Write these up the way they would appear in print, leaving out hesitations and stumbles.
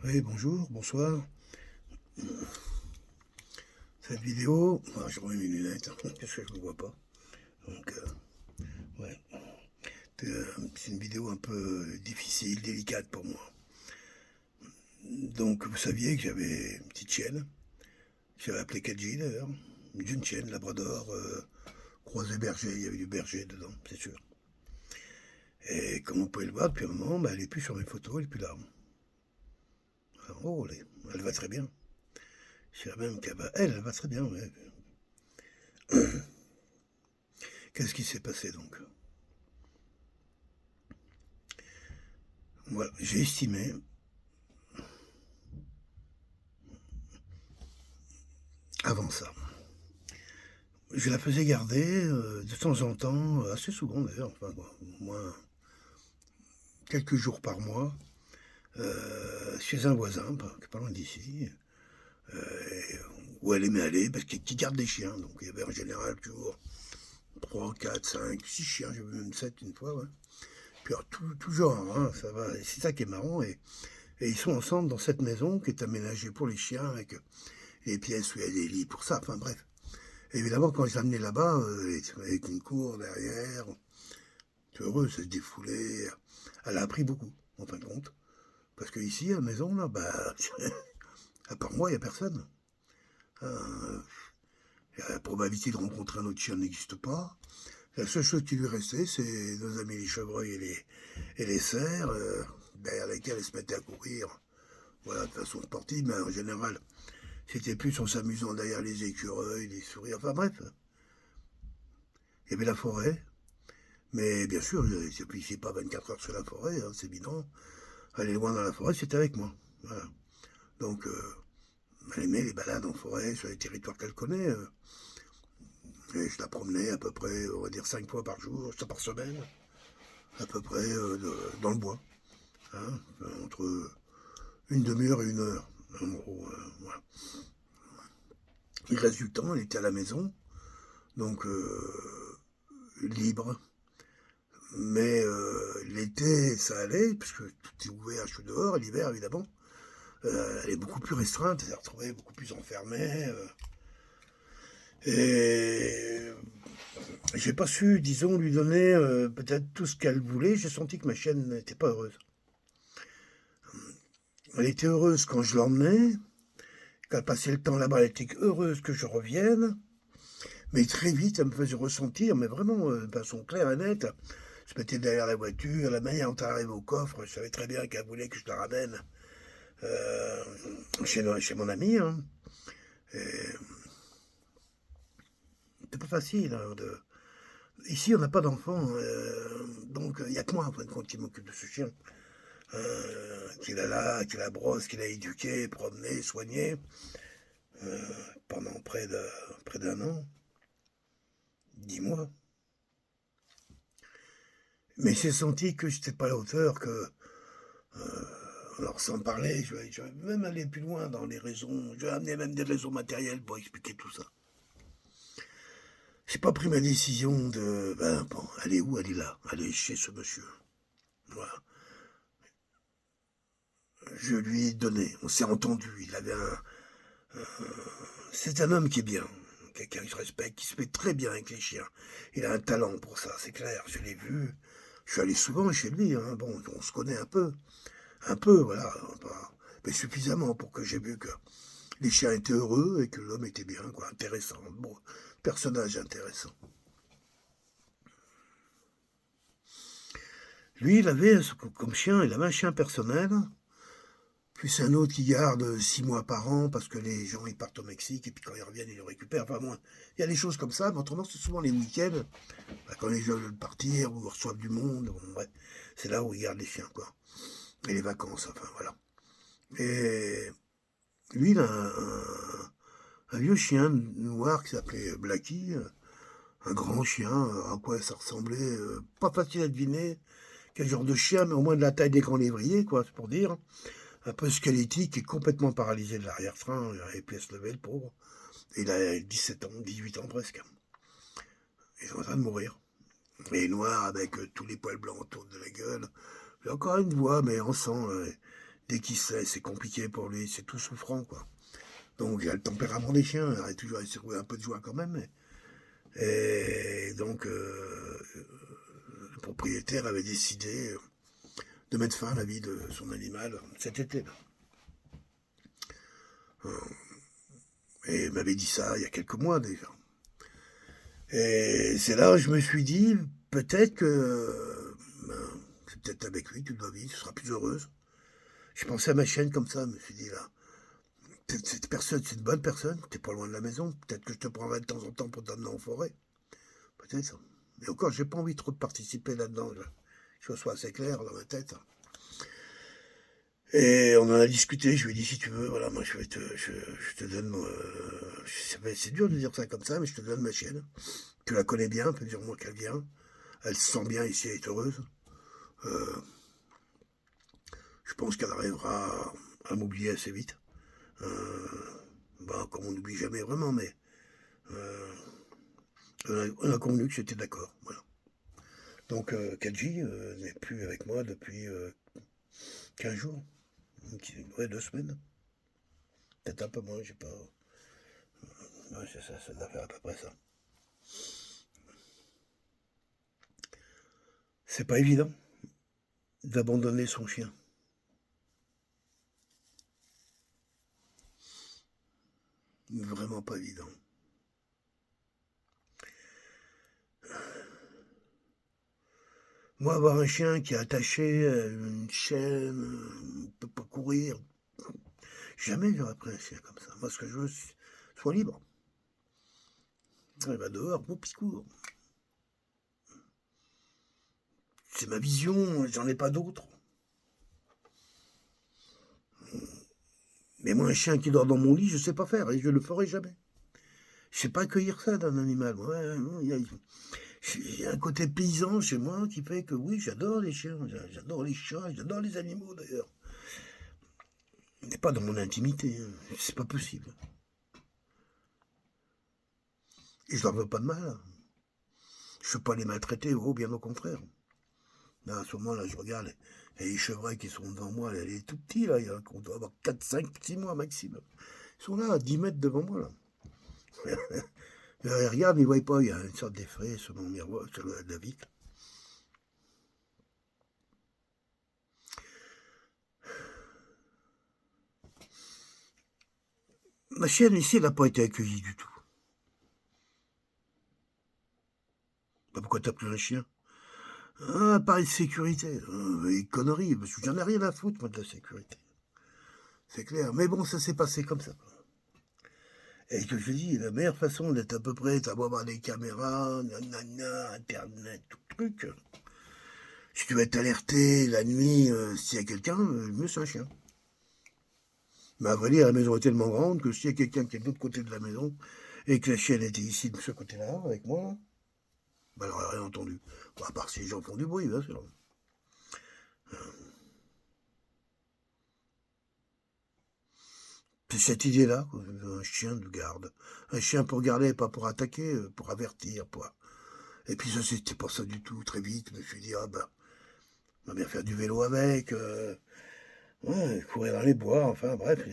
Oui, bonjour, bonsoir. Cette vidéo, je remets mes lunettes, parce que je ne vois pas. Donc, ouais, c'est une vidéo un peu difficile, délicate pour moi. Donc, vous saviez que j'avais une petite chienne, j'avais appelé Kadji d'ailleurs, une jeune chienne, labrador, croisé berger, il y avait du berger dedans, c'est sûr. Et comme vous pouvez le voir depuis un moment, bah, elle est plus sur mes photos, elle est plus là. Alors, oh, elle va très bien. Je dirais même qu'elle va, elle va très bien. Ouais. Qu'est-ce qui s'est passé donc? Voilà, j'ai estimé, avant ça, je la faisais garder de temps en temps, assez souvent d'ailleurs, enfin, au moins quelques jours par mois, chez un voisin, qui est pas loin d'ici, où elle aimait aller, parce qu'il garde des chiens. Donc il y avait en général toujours 3, 4, 5, 6 chiens, j'ai vu même 7 une fois, ouais. Puis alors, tout genre, hein, ça va. Et c'est ça qui est marrant. Et ils sont ensemble dans cette maison qui est aménagée pour les chiens, avec les pièces où il y a des lits pour ça, enfin bref. Et évidemment, quand je l'amenais là-bas, avec une cour derrière, c'est heureux, ça se défoulait. Elle a appris beaucoup, en fin de compte. Parce que ici, à la maison, là, bah, à part moi, il n'y a personne. Euh, la probabilité de rencontrer un autre chien n'existe pas. La seule chose qui lui restait, c'est nos amis les chevreuils et les cerfs, derrière lesquels elle se mettait à courir. Voilà, de façon sportive, mais en général, c'était plus en s'amusant derrière les écureuils, les souris, enfin bref. Il y avait la forêt, mais bien sûr, je ne suis pas 24 heures sur la forêt, hein, c'est évident. Aller loin dans la forêt, c'était avec moi. Voilà. Donc, elle aimait les balades en forêt, sur les territoires qu'elle connaît. Et je la promenais à peu près, on va dire 5 fois par jour, ça par semaine, à peu près dans le bois. Hein, entre une demi-heure et une heure, en gros. Voilà. Le reste du temps, elle était à la maison, donc libre. Mais l'été, ça allait, puisque tout est ouvert, je suis dehors, et l'hiver, évidemment, elle est beaucoup plus restreinte, elle s'est retrouvée beaucoup plus enfermée. Et j'ai pas su, disons, lui donner peut-être tout ce qu'elle voulait. J'ai senti que ma chienne n'était pas heureuse. Elle était heureuse quand je l'emmenais, quand elle passait le temps là-bas, elle était heureuse que je revienne. Mais très vite, elle me faisait ressentir, mais vraiment de façon claire et nette. Je me mettais derrière la voiture, la manière dont elle arrivait au coffre, je savais très bien qu'elle voulait que je la ramène euh, chez mon ami. Hein. C'était pas facile. Hein, Ici, on n'a pas d'enfant, donc il n'y a que moi, en fin de compte, qui m'occupe de ce chien. Qui l'a là, qui la brosse, qui l'a éduqué, promené, soigné, pendant près d'un an, 10 mois. Mais j'ai senti que je n'étais pas à la hauteur, que, alors sans parler, je vais même aller plus loin dans les raisons, je vais amener même des raisons matérielles pour expliquer tout ça. J'ai pas pris ma décision de, ben bon, elle est où? Elle est là, elle est chez ce monsieur. Voilà. Je lui ai donné, on s'est entendu, il avait c'est un homme qui est bien, quelqu'un qui se respecte, qui se met très bien avec les chiens. Il a un talent pour ça, c'est clair, je l'ai vu. Je suis allé souvent chez lui, hein. Bon, on se connaît un peu, voilà, mais suffisamment pour que j'ai vu que les chiens étaient heureux et que l'homme était bien, quoi, intéressant, bon, personnage intéressant. Lui, il avait comme chien, il avait un chien personnel, plus un autre qui garde 6 mois par an parce que les gens ils partent au Mexique et puis quand ils reviennent ils le récupèrent. Enfin bon, il y a des choses comme ça, mais autrement c'est souvent les week-ends, quand les gens veulent partir ou reçoivent du monde, bon, ouais, c'est là où ils gardent les chiens quoi. Et les vacances, enfin voilà. Et lui il a un vieux chien noir qui s'appelait Blackie, un grand chien, à quoi ça ressemblait, pas facile à deviner quel genre de chien, mais au moins de la taille des grands lévriers, quoi, c'est pour dire. Un peu squelettique et complètement paralysé de l'arrière-train, il n'arrivait plus à se lever, le pauvre. Et il a 17 ans, 18 ans presque. Il est en train de mourir. Il est noir avec tous les poils blancs autour de la gueule. Il a encore une voix, mais on sent Dès qu'il se laisse, c'est compliqué pour lui, c'est tout souffrant, quoi. Donc, il y a le tempérament des chiens, il a toujours à trouver un peu de joie quand même. Et donc, le propriétaire avait décidé de mettre fin à la vie de son animal cet été. Et il m'avait dit ça il y a quelques mois déjà. Et c'est là où je me suis dit, peut-être que c'est peut-être avec lui toute ma vie, tu seras plus heureuse. Je pensais à ma chienne comme ça, je me suis dit là, cette personne, c'est une bonne personne, t'es pas loin de la maison, peut-être que je te prendrai de temps en temps pour t'amener en forêt. Peut-être. Mais encore, j'ai pas envie trop de participer là-dedans. Je sois assez clair dans ma tête. Et on en a discuté, je lui ai dit si tu veux, voilà, moi je te donne, c'est dur de dire ça comme ça, mais je te donne ma chienne. Tu la connais bien, plusieurs mois qu'elle vient. Elle se sent bien ici, elle est heureuse. Je pense qu'elle arrivera à m'oublier assez vite. Comme on n'oublie jamais vraiment, mais on a convenu que j'étais d'accord. Voilà. Donc Kadji n'est plus avec moi depuis 15 jours. Ouais, 2 semaines. Peut-être un peu moins, j'ai pas. Ouais, c'est ça, ça doit faire à peu près ça. C'est pas évident d'abandonner son chien. Vraiment pas évident. Moi, avoir un chien qui est attaché à une chaîne, ne peut pas courir, jamais j'aurais pris un chien comme ça. Moi, ce que je veux, c'est soit libre. Il va dehors, bon, puis court. C'est ma vision, j'en ai pas d'autre. Mais moi, un chien qui dort dans mon lit, je sais pas faire, et je le ferai jamais. Je sais pas accueillir ça d'un animal. Ouais, il y a un côté paysan chez moi qui fait que oui, j'adore les chiens, j'adore les chats, j'adore les animaux d'ailleurs. Mais pas dans mon intimité, hein. C'est pas possible. Et je leur veux pas de mal. Je veux pas les maltraiter, oh, bien au contraire. Là, à ce moment-là, je regarde les chevreuils qui sont devant moi, là, les tout petits, là, on doit avoir 4, 5, 6 mois maximum. Ils sont là, à 10 mètres devant moi, là. Ils regardent, ils ne voient pas, il y a une sorte d'effet sur mon miroir, sur la vitre. Ma chienne ici, elle n'a pas été accueillie du tout. Bah, pourquoi t'as pris un chien? Ah, pareil de sécurité. Une connerie, parce que j'en ai rien à foutre, moi, de la sécurité. C'est clair. Mais bon, ça s'est passé comme ça. Et que je dis, la meilleure façon d'être à peu près, c'est d'avoir des caméras, nanana, internet, tout le truc. Si tu veux être alerté la nuit, s'il y a quelqu'un, mieux c'est un chien. Mais à vrai dire, la maison est tellement grande que s'il y a quelqu'un qui est de l'autre côté de la maison, et que la chienne était ici, de ce côté-là, avec moi, bah, elle n'aurait rien entendu. Bon, à part si les gens font du bruit, bien sûr. C'est cette idée-là, un chien de garde. Un chien pour garder, pas pour attaquer, pour avertir. Et puis ça, c'était pas ça du tout. Très vite, je me suis dit, ah ben, on va bien faire du vélo avec, ouais, courir dans les bois, enfin bref. Il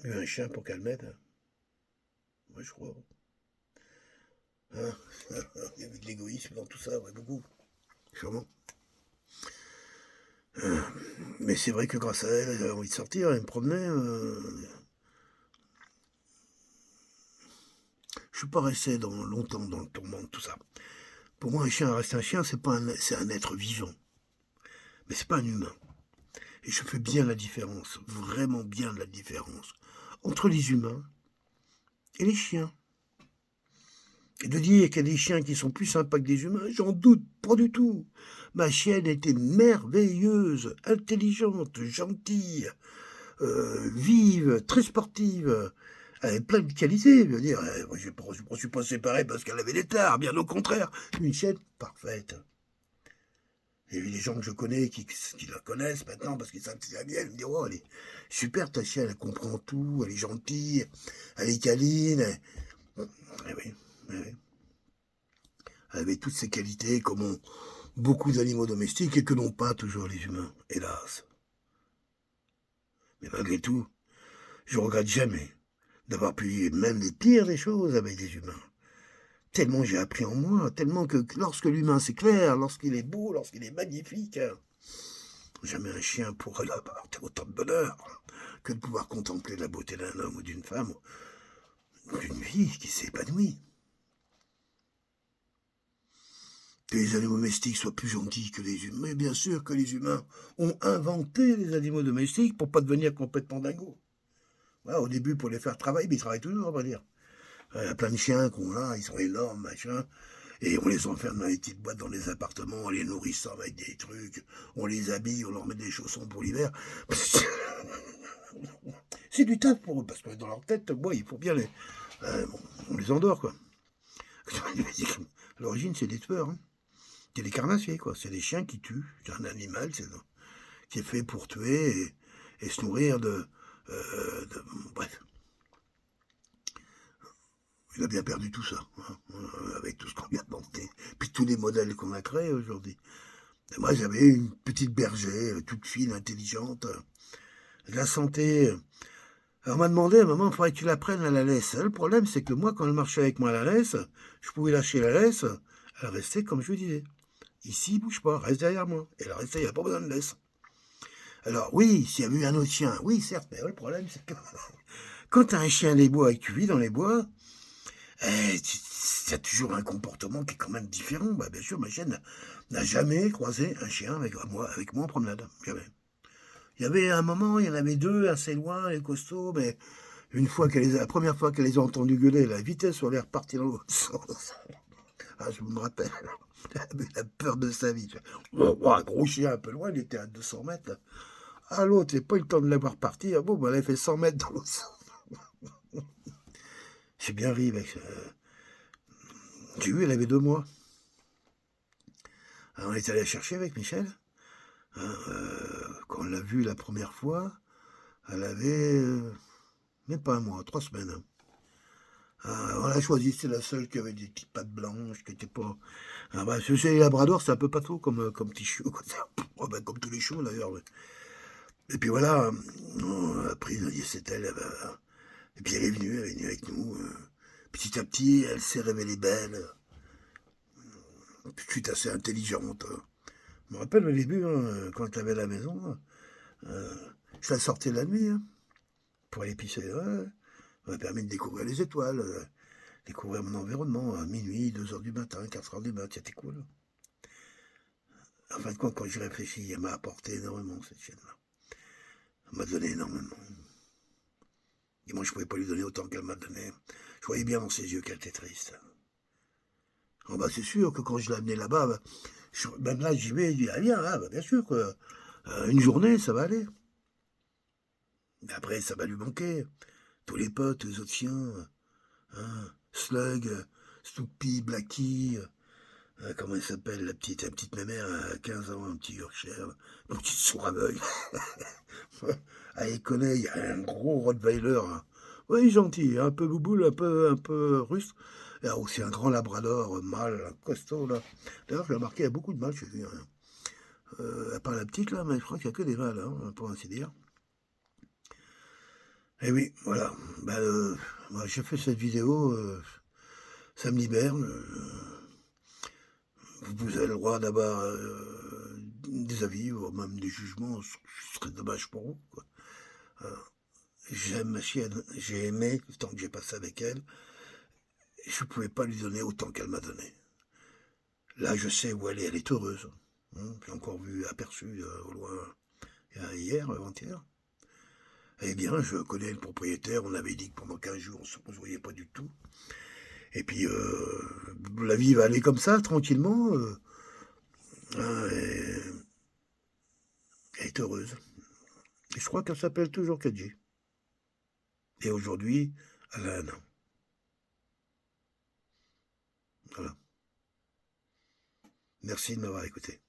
y a eu un chien pour qu'elle m'aide. Ouais, je crois. Hein. Il y avait de l'égoïsme dans tout ça, ouais, beaucoup. Sûrement. Mais c'est vrai que grâce à elle, j'avais envie de sortir et me promener. Je suis pas resté longtemps dans le tourment de tout ça. Pour moi, un chien reste un chien, c'est un être vivant. Mais c'est pas un humain. Et je fais bien la différence, vraiment bien la différence, entre les humains et les chiens. Et de dire qu'il y a des chiens qui sont plus sympas que des humains, j'en doute pas du tout. Ma chienne était merveilleuse, intelligente, gentille, vive, très sportive. Elle avait plein de qualités. Je veux dire, je ne suis pas séparé parce qu'elle avait des tares, bien au contraire. Une chienne parfaite. Il y a eu des gens que je connais qui la connaissent maintenant parce qu'ils savent que c'est la mienne. Ils me disent, oh, elle est super ta chienne, elle comprend tout, elle est gentille, elle est câline. Eh oui, eh oui. Elle avait toutes ces qualités comme beaucoup d'animaux domestiques et que n'ont pas toujours les humains, hélas. Mais malgré tout, je regrette jamais d'avoir pu vivre même les pires des choses avec des humains. Tellement j'ai appris en moi, tellement que lorsque l'humain s'éclaire, lorsqu'il est beau, lorsqu'il est magnifique, jamais un chien pourrait apporter autant de bonheur que de pouvoir contempler la beauté d'un homme ou d'une femme, ou d'une vie qui s'épanouit. Que les animaux domestiques soient plus gentils que les humains. Mais bien sûr que les humains ont inventé les animaux domestiques pour pas devenir complètement dingos. Voilà, au début, pour les faire travailler, mais ils travaillent toujours, on va dire. Il y a plein de chiens qu'on a, ils sont énormes, machin. Et on les enferme dans les petites boîtes dans les appartements, en les nourrissant avec des trucs. On les habille, on leur met des chaussons pour l'hiver. C'est du taf pour eux, parce que dans leur tête, moi, il faut bien les... bon, on les endort, quoi. À l'origine, c'est des tueurs, hein. C'est des carnassiers, quoi. C'est des chiens qui tuent. C'est un animal qui est fait pour tuer et se nourrir bref. Il a bien perdu tout ça, hein, avec tout ce qu'on lui a demandé. Puis tous les modèles qu'on a créés aujourd'hui. Et moi, j'avais une petite bergère, toute fine, intelligente. De la santé. Alors, on m'a demandé à un moment, il faudrait que tu la prennes à la laisse. Le problème, c'est que moi, quand elle marchait avec moi à la laisse, je pouvais lâcher la laisse, elle restait comme je lui disais. Ici, bouge pas, reste derrière moi. Et elle restait, il n'y a pas besoin de laisse. Alors, oui, s'il y avait eu un autre chien, oui, certes, mais le problème, c'est que quand tu as un chien des bois et que tu vis dans les bois, tu as toujours un comportement qui est quand même différent. Bah, bien sûr, ma chienne n'a jamais croisé un chien avec moi en promenade. Jamais. Il y avait un moment, il y en avait deux assez loin, les costauds, mais la première fois qu'elle les a entendus gueuler, la vitesse où elle est repartie dans l'autre sens. Ah, je me rappelle. Elle avait la peur de sa vie. Un gros chien un peu loin, il était à 200 mètres. Ah, l'autre, il n'a pas eu le temps de l'avoir parti. Ah bon, bah, elle a fait 100 mètres dans l'autre sens. J'ai bien ri avec. J'ai vu, elle avait 2 mois. Alors, on est allé la chercher avec Michel. Hein, quand on l'a vue la première fois, elle avait même pas un mois, 3 semaines. Hein. On l'a choisi, c'est la seule qui avait des petites pattes blanches, qui était pas. Ah bah, chez les labradors, c'est un peu pas trop comme petit chiot, quoi. Oh, bah, comme tous les chiots d'ailleurs. Ouais. Et puis voilà, après, il a dit c'est elle. Et puis elle est venue avec nous. Petit à petit, elle s'est révélée belle, tout de suite assez intelligente. Je me rappelle au début, hein, quand elle avait la maison, euh, je la sortais la nuit hein, pour aller pisser. Ouais. Ça m'a permis de découvrir les étoiles, découvrir mon environnement à minuit, 2h du matin, 4h du matin, c'était cool. En fin de compte, quand j'y réfléchis, elle m'a apporté énormément cette chaîne-là. Elle m'a donné énormément. Et moi, je pouvais pas lui donner autant qu'elle m'a donné. Je voyais bien dans ses yeux qu'elle était triste. Oh bah c'est sûr que quand je l'ai amenée là-bas, même là, j'y vais, je dis, ah viens, ah, bah, bien sûr que une journée, ça va aller. Mais après, ça va lui manquer. Tous les potes, les autres chiens, hein, Slug, Snoopy, Blackie, comment elle s'appelle, la petite mémère à 15 ans, un petit Yorkshire, une petite sourd aveugle. Ah, il connaît, il y a un gros Rottweiler. Hein. Oui, gentil, un peu bouboule, un peu rustre. Il y a aussi un grand labrador, mâle, costaud, là. D'ailleurs, je l'ai remarqué, il y a beaucoup de mâles chez lui. Hein. À part la petite, là, mais je crois qu'il n'y a que des mâles, hein, pour ainsi dire. Et oui, voilà. Bah, j'ai fait cette vidéo, ça me libère. Vous avez le droit d'avoir des avis, voire même des jugements, ce serait dommage pour vous. Quoi. Euh, J'aime ma chienne, j'ai aimé le temps que j'ai passé avec elle, et je ne pouvais pas lui donner autant qu'elle m'a donné. Là, je sais où elle est heureuse. Hein, j'ai encore vu, aperçu au loin, hier, avant-hier. Eh bien, je connais le propriétaire, on avait dit que pendant 15 jours, on ne se voyait pas du tout. Et puis, la vie va aller comme ça, tranquillement. Hein, elle est heureuse. Et je crois qu'elle s'appelle toujours Kadji. Et aujourd'hui, elle a 1 an. Voilà. Merci de m'avoir écouté.